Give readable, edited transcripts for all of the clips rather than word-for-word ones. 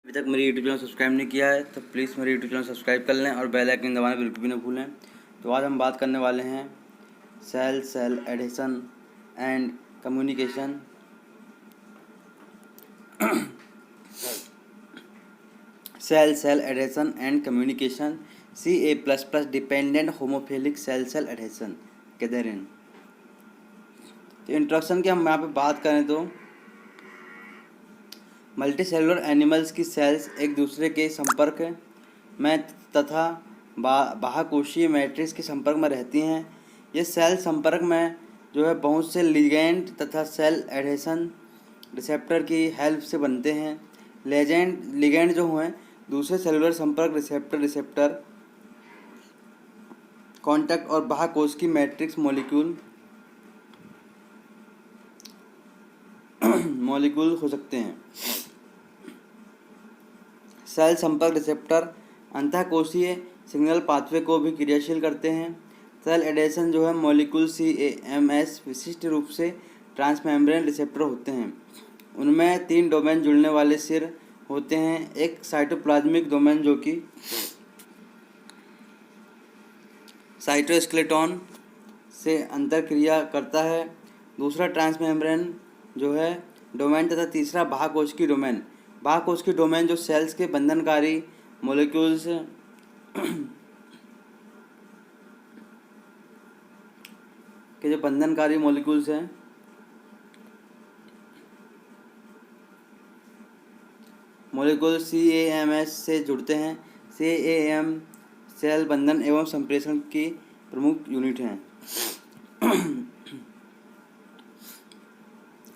अभी तक मेरी यूट्यूब चैनल सब्सक्राइब नहीं किया है तो प्लीज़ मेरे यूट्यूब चैनल सब्सक्राइब कर लें और बेल आइकन दबाना बिल्कुल भी ना भूलें। तो आज हम बात करने वाले हैं cell cell adhesion and communication. Cell cell adhesion and communication Ca++ dependent homophilic cell cell adhesion cadherin. तो इंट्रोडक्शन की हम यहाँ पे बात करें तो मल्टीसेलुलर एनिमल्स की सेल्स एक दूसरे के संपर्क में तथा बाह्यकोशीय मैट्रिक्स के संपर्क में रहती हैं। ये सेल संपर्क में जो है बहुत से लिगेंड तथा सेल एडेशन रिसेप्टर की हेल्प से बनते हैं। लिगेंड जो हैं दूसरे सेलुलर संपर्क रिसेप्टर कॉन्टैक्ट और बाह्यकोश की मैट्रिक्स मॉलिक्यूल हो सकते हैं। सेल संपर्क रिसेप्टर अंतःकोशीय सिग्नल पाथवे को भी क्रियाशील करते हैं। सेल एडेशन जो है मॉलिक्यूल CAMS विशिष्ट रूप से ट्रांसमेम्ब्रेन रिसेप्टर होते हैं। उनमें 3 डोमेन जुड़ने वाले सिर होते हैं। एक साइटोप्लाज्मिक डोमेन जो कि साइटोस्केलेटन से अंतरक्रिया करता है, दूसरा ट्रांसमेम्ब्रेन जो है डोमेन तथा तीसरा बाह्यकोशिकी डोमेन। बाह्यकोशिकी डोमेन जो सेल्स के बंधनकारी मॉलिक्यूल्स के जो बंधनकारी मॉलिक्यूल्स हैं मॉलिक्यूल CAMS से जुड़ते हैं। CAM सेल बंधन एवं संप्रेषण की प्रमुख यूनिट हैं।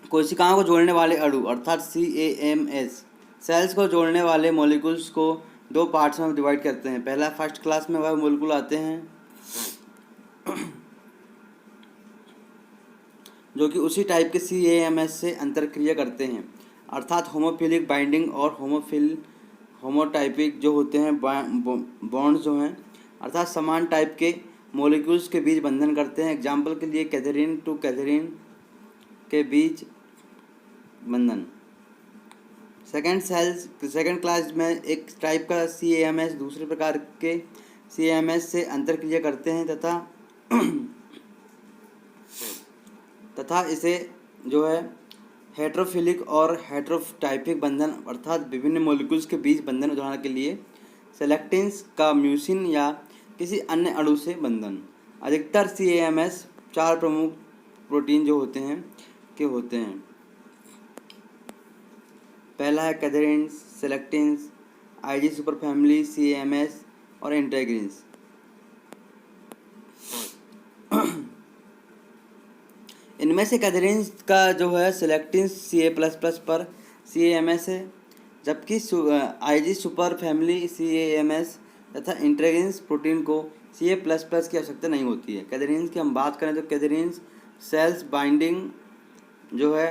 कोशिकाओं को जोड़ने वाले अणु अर्थात CAMS सेल्स को जोड़ने वाले मॉलिक्यूल्स को 2 पार्ट्स में डिवाइड करते हैं। पहला फर्स्ट क्लास में वह मॉलिक्यूल आते हैं जो कि उसी टाइप के CAMS से अंतरक्रिया करते हैं, अर्थात होमोफिलिक बाइंडिंग और होमोटाइपिक जो होते हैं बॉन्ड्स जो हैं अर्थात समान टाइप के मॉलिक्यूल्स के बीच बंधन करते हैं। एग्जाम्पल के लिए कैथरीन टू कैथरीन के बीच बंधन। सेकेंड क्लास में एक टाइप का CAMS दूसरे प्रकार के CAMS से अंतरक्रिया करते हैं तथा इसे जो है हेट्रोफिलिक और हेट्रोटाइपिक बंधन अर्थात विभिन्न मॉलिक्यूल्स के बीच बंधन उदाहरण के लिए सेलेक्टिन्स का म्यूसिन या किसी अन्य अणु से बंधन। अधिकतर CAMS 4 प्रमुख प्रोटीन जो होते हैं पहला है कैथरीन्स, सेलेक्टिन्स, IG सुपरफैमिली, CAMS और इंटेग्रिन्स। इनमें से कैथरीन्स का जो है सेलेक्टिन्स Ca++ पर CAMS है, जबकि IG सुपर फैमिली CAMS तथा इंटेग्रिन्स प्रोटीन को Ca++ की आवश्यकता नहीं होती है। कैथरीन्स की हम बात करें तो कैथरीन्स सेल्स बाइंडिंग जो है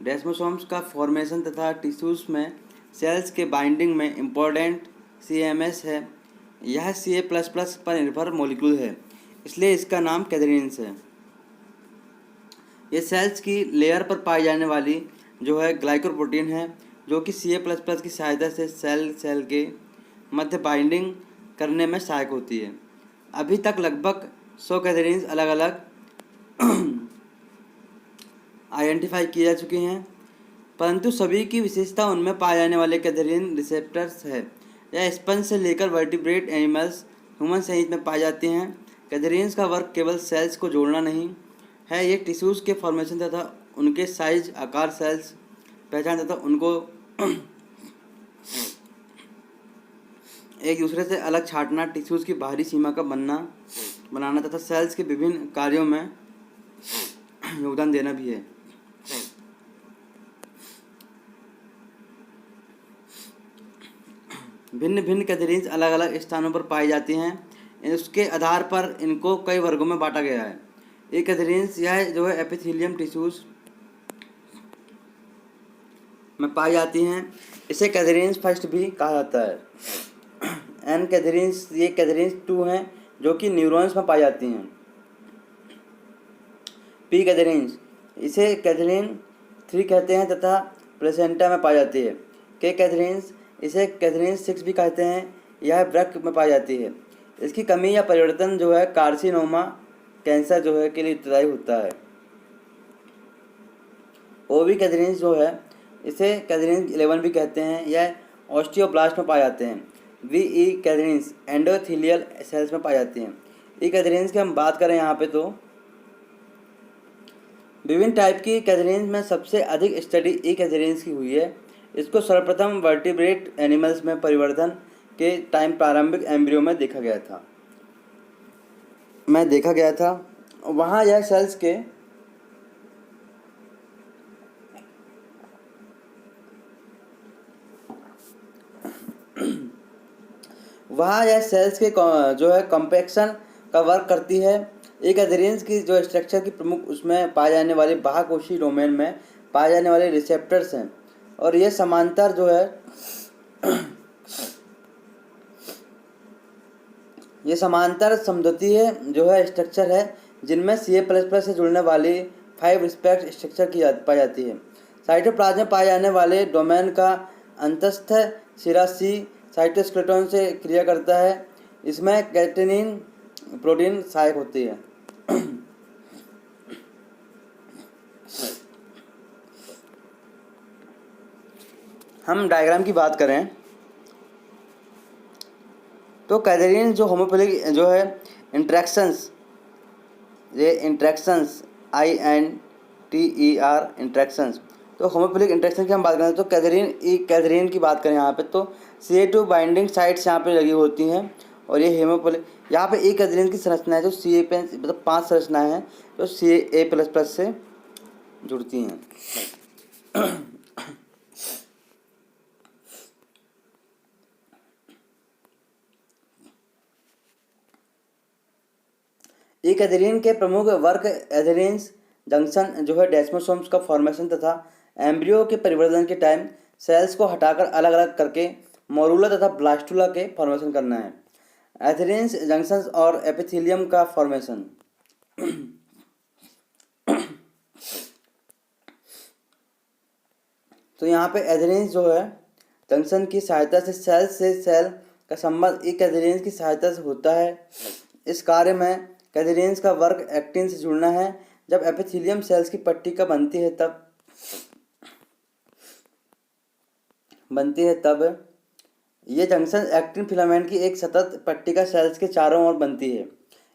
डेस्मोसोम्स का फॉर्मेशन तथा टिश्यूज में सेल्स के बाइंडिंग में इम्पोर्टेंट CAMS है। यह Ca++ पर निर्भर मॉलिक्यूल है, इसलिए इसका नाम कैथरीन्स है। ये सेल्स की लेयर पर पाई जाने वाली जो है ग्लाइकोप्रोटीन है, जो कि Ca++ की सहायता से सेल के मध्य बाइंडिंग करने में सहायक होती है। अभी तक लगभग 100 कैथरीन्स अलग अलग आइडेंटिफाई किए जा चुके हैं, परंतु सभी की विशेषता उनमें पाए जाने वाले कैथरीन रिसेप्टर्स है। यह स्पंज से लेकर वर्टिब्रेट एनिमल्स ह्यूमन सहित में पाई जाती हैं। कैथरीन्स का वर्क केवल सेल्स को जोड़ना नहीं है, ये टिश्यूज़ के फॉर्मेशन तथा उनके साइज आकार सेल्स पहचान तथा उनको एक दूसरे से अलग छांटना, टिश्यूज़ की बाहरी सीमा का बनाना तथा सेल्स के विभिन्न कार्यों में योगदान देना भी है। भिन्न भिन्न कैथरीन्स अलग अलग स्थानों पर पाई जाती हैं। उसके आधार पर इनको कई वर्गों में बांटा गया है। एक कैथरीन्स यह जो है एपिथेलियम टिश्यूज में पाई जाती हैं, इसे कैथरीन्स फर्स्ट भी कहा जाता है। एन कैथरीन्स ये कैथरीन्स 2 हैं जो कि न्यूरॉन्स में पाई जाती हैं। पी कैथरीन्स इसे कैथरीन 3 कहते हैं तथा प्लेसेंटा में पाई जाती है। के कैथरीन्स, इसे कैथरीन 6 भी कहते हैं, यह वृक्क में पाई जाती है। इसकी कमी या परिवर्तन जो है कार्सिनोमा कैंसर जो है के लिए उत्तरदायी होता है। ओवी कैथरीन्स जो है इसे कैथरीन 11 भी कहते हैं, यह ऑस्टियोब्लास्ट में पाए जाते हैं। V E Catherine's endothelial cells में पाई जाती हैं। ई कैथरीन्स की हम बात करें यहाँ पे तो विभिन्न टाइप की कैथरीन्स में सबसे अधिक स्टडी ई कैथरीन्स की हुई है। इसको सर्वप्रथम वर्टिब्रेट एनिमल्स में परिवर्तन के टाइम प्रारंभिक एम्ब्रियो में देखा गया था। वहाँ यह सेल्स के जो है कॉम्पैक्शन का वर्क करती है। एक एथेरियंस की जो स्ट्रक्चर की प्रमुख उसमें पाए जाने वाले बाह्यकोशीय डोमेन में पाए जाने वाले रिसेप्टर्स हैं, और ये समांतर जो है ये समांतर समद्वितीय जो है स्ट्रक्चर है, जिनमें Ca++ से जुड़ने वाली 5 रिस्पेक्ट स्ट्रक्चर पाई जाती है। साइटोप्लाज्म में पाए जाने वाले डोमेन का अंतस्थ सिरा सी साइटोस्केलेटन से क्रिया करता है। इसमें कैटेनिन प्रोटीन सहायक होती है। हम डायग्राम की बात करें तो कैथरीन जो होमोफिलिक जो है इंट्रैक्शंस INTER इंट्रैक्शंस, तो होमोफिलिक इंट्रैक्शन की हम बात करें तो कैथरीन की बात करें यहाँ पे तो CA2 बाइंडिंग साइट्स यहाँ पे लगी होती हैं, और ये होमोफिलिक यहाँ पे कैथरीन की संरचना है जो CA पे मतलब 5 संरचनाएं हैं जो Ca++ से जुड़ती हैं। एक एथेरिन के प्रमुख वर्क एथेरिन्स जंक्शन जो है डेस्मोसोम्स का फॉर्मेशन तथा एम्ब्रियो के परिवर्तन के टाइम सेल्स को हटाकर अलग अलग करके मोरूला तथा ब्लास्टुला के फॉर्मेशन करना है। एथेरिन्स जंक्शंस और एपिथेलियम का फॉर्मेशन। तो यहाँ पे एथेरिन्स जो है जंक्शन की सहायता से सेल का संबंध एक एथेरिन्स की सहायता से होता है। इस कार्य में कैथरीन्स का वर्क एक्टिन से जुड़ना है। जब एपिथेलियम सेल्स की पट्टिका बनती है तब ये जंक्शन एक्टिन फिलामेंट की एक सतत पट्टिका सेल्स के चारों ओर बनती है।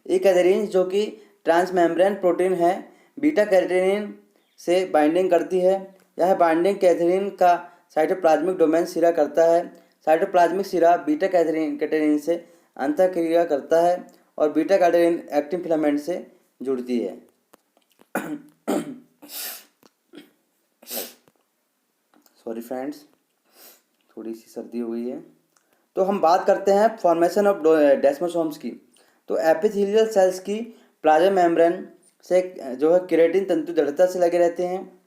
ये कैथरीन जो कि ट्रांसमेम्ब्रेन प्रोटीन है बीटा कैटेनिन से बाइंडिंग करती है। यह बाइंडिंग कैथरीन का साइटोप्लाज्मिक डोमेन सिरा करता है। साइटोप्लाज्मिक सिरा बीटा कैटेनिन से अंतःक्रिया करता है और बीटा कैटेनिन एक्टिन फिलामेंट से जुड़ती है। सॉरी फ्रेंड्स, थोड़ी सी सर्दी हो गई है। तो हम बात करते हैं फॉर्मेशन ऑफ डेस्मोसोम्स की। तो एपिथेलियल सेल्स की प्लाज्मा मेम्ब्रेन से जो है केराटिन तंतु दृढ़ता से लगे रहते हैं,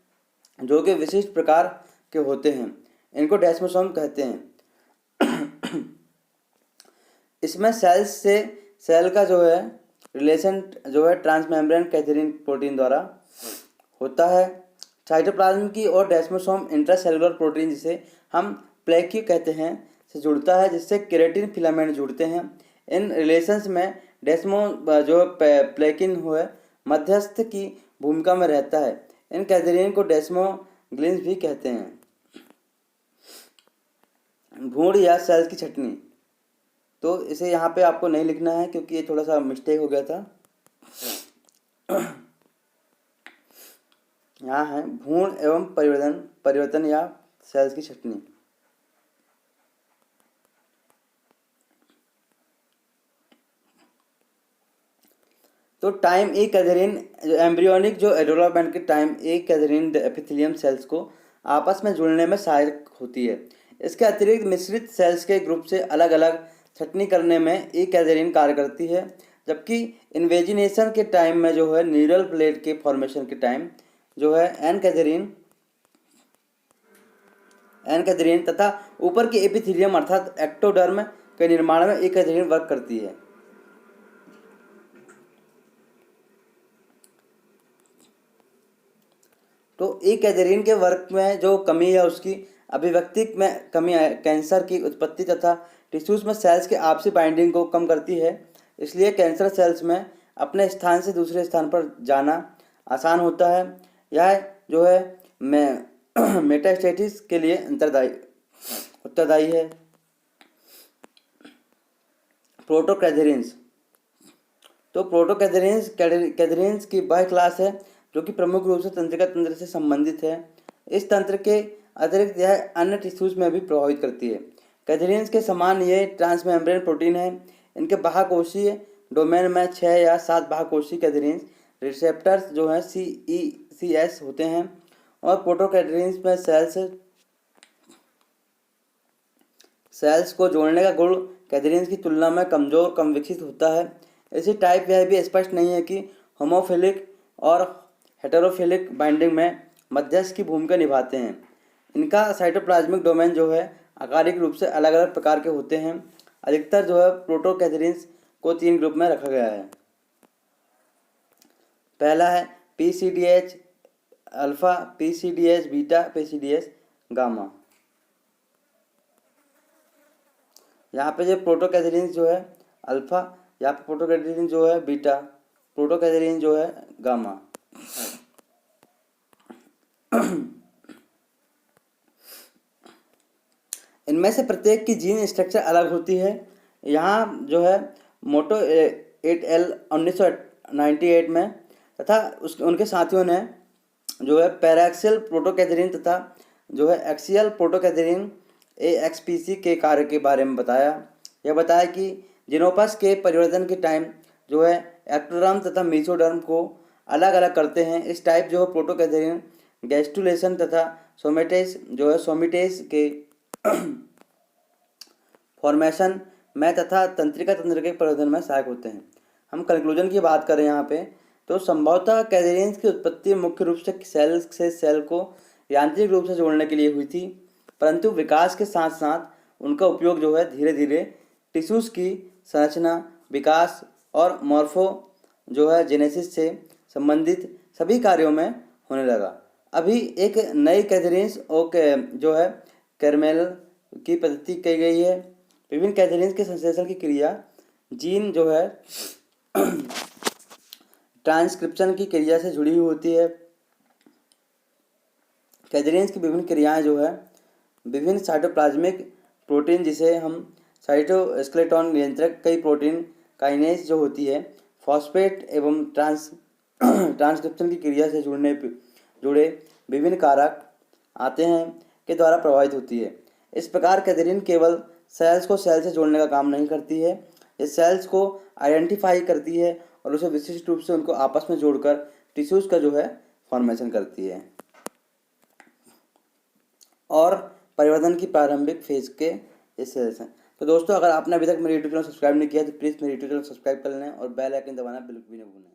जो कि विशिष्ट प्रकार के होते हैं। इनको डेस्मोसोम कहते हैं। इसमें सेल्स से सेल का जो है रिलेशन जो है ट्रांसमेम्ब्रेन कैथरीन प्रोटीन द्वारा होता है। साइटोप्लाज्म की और डेस्मोसोम इंट्रासेलुलर प्रोटीन जिसे हम प्लेक्यू कहते हैं से जुड़ता है, जिससे केराटिन फिलामेंट जुड़ते हैं। इन रिलेशंस में डेस्मो जो प्लेकिन हुए मध्यस्थ की भूमिका में रहता है। इन कैथरीन को डेस्मोग्लिन्स भी कहते हैं। भ्रूण या सेल्स की छटनी, तो इसे यहाँ पे आपको नहीं लिखना है क्योंकि ये थोड़ा सा मिस्टेक हो गया था। यहाँ है भ्रूण एवं परिवर्तन या सेल्स की छटनी। तो टाइम ए कैथरीन जो एम्ब्रियोनिक जो डेवलपमेंट के टाइम ए कैथरीन एपिथेलियम सेल्स को आपस में जुड़ने में सहायक होती है। इसके अतिरिक्त मिश्रित सेल्स के ग्रुप से अलग अलग छटनी करने में ए कैथरीन कार्य करती है, जबकि इन्वेजिनेशन के टाइम में जो है न्यूरल प्लेट के फॉर्मेशन के टाइम जो है एन कैथरीन तथा ऊपर के एपिथेलियम अर्थात एक्टोडर्म के निर्माण में ए कैथरीन वर्क करती है। तो ई कैथरीन के वर्क में जो कमी है उसकी अभिव्यक्ति में कमी है, कैंसर की उत्पत्ति तथा टिश्यूज में सेल्स के आपसी बाइंडिंग को कम करती है। इसलिए कैंसर सेल्स में अपने स्थान से दूसरे स्थान पर जाना आसान होता है। यह जो है मेटास्टेसिस के लिए उत्तरदायी है। प्रोटोकैथेरिन्स, तो प्रोटोकैथेरिन्स की वह क्लास है जो कि प्रमुख रूप से तंत्रिका तंत्र से संबंधित है। इस तंत्र के अतिरिक्त यह अन्य टिश्यूज में भी प्रभावित करती है। कैथेरिन्स के समान ये ट्रांसमेम्ब्रेन प्रोटीन है। इनके बाह्यकोशीय डोमेन में 6 या 7 बाह्यकोशीय कैथेरिन्स रिसेप्टर्स जो हैं CECS होते हैं और प्रोटोकैथेरिन्स में सेल्स को जोड़ने का गुण कैथेरिन्स की तुलना में कमजोर कम विकसित होता है। इसी टाइप यह भी स्पष्ट नहीं है कि होमोफिलिक और हेटेरोफिलिक बाइंडिंग में मध्यस्थ की भूमिका निभाते हैं। इनका साइटोप्लाज्मिक डोमेन जो है आकारिक रूप से अलग अलग प्रकार के होते हैं। अधिकतर जो है प्रोटोकैथेरिन्स को 3 ग्रुप में रखा गया है। पहला है PCDH alpha, PCDH beta, PCDH gamma. यहाँ पे जो प्रोटोकैथेरिन्स जो है अल्फा, यहाँ पे प्रोटोकैथेरिन जो है बीटा, प्रोटोकैथेरिन जो है गामा। इनमें से प्रत्येक की जीन स्ट्रक्चर अलग होती है। यहाँ जो है मोटो एट एल 1998 में तथा उनके साथियों ने जो है पैराक्सियल प्रोटोकैथेरिन तथा जो है एक्सियल प्रोटोकैथेरिन AXPC के कार्य के बारे में बताया। यह बताया कि जिनोपस के परिवर्तन के टाइम जो है एक्टोडर्म तथा मेसोडर्म को अलग अलग करते हैं। इस टाइप जो है प्रोटोकैथेरिन गैस्ट्रुलेशन तथा सोमेटेस के फॉर्मेशन में तथा तंत्रिका तंत्र के प्रवर्धन में सहायक होते हैं। हम कंक्लूजन की बात करें यहाँ पे, तो संभवतः कैथेरिन्स की उत्पत्ति मुख्य रूप से सेल से सेल को यांत्रिक रूप से जोड़ने के लिए हुई थी, परंतु विकास के साथ साथ उनका उपयोग जो है धीरे धीरे टिश्यूज़ की संरचना, विकास और मॉर्फो जो है जेनेसिस से संबंधित सभी कार्यों में होने लगा। अभी एक नई कैथेरिन्स जो है कैरमेल की पद्धति की गई है। विभिन्न कैथेरिन्स के संश्लेषण की क्रिया जीन जो है ट्रांसक्रिप्शन की क्रिया से जुड़ी हुई होती है। कैथेरिन्स की विभिन्न क्रियाएं जो है विभिन्न साइटोप्लाज्मिक प्रोटीन, जिसे हम साइटोस्केलेटन नियंत्रक, कई प्रोटीन काइनेज जो होती है, फॉस्फेट एवं ट्रांसक्रिप्शन की क्रिया से जुड़े विभिन्न कारक आते हैं के द्वारा प्रभावित होती है। इस प्रकार कैथेरिन केवल सेल्स को सेल से जोड़ने का काम नहीं करती है, ये सेल्स को आइडेंटिफाई करती है और उसे विशिष्ट रूप से उनको आपस में जोड़कर टिश्यूज़ का जो है फॉर्मेशन करती है और परिवर्तन की प्रारंभिक फेज के ये सेल्स हैं। तो दोस्तों, अगर आपने अभी तक मेरे यूट्यूब चैनल सब्सक्राइब नहीं किया तो प्लीज़ मेरे यूट्यूब चैनल सब्सक्राइब कर लें और बेल आइकन दबाना बिल्कुल भी नहीं भूलें।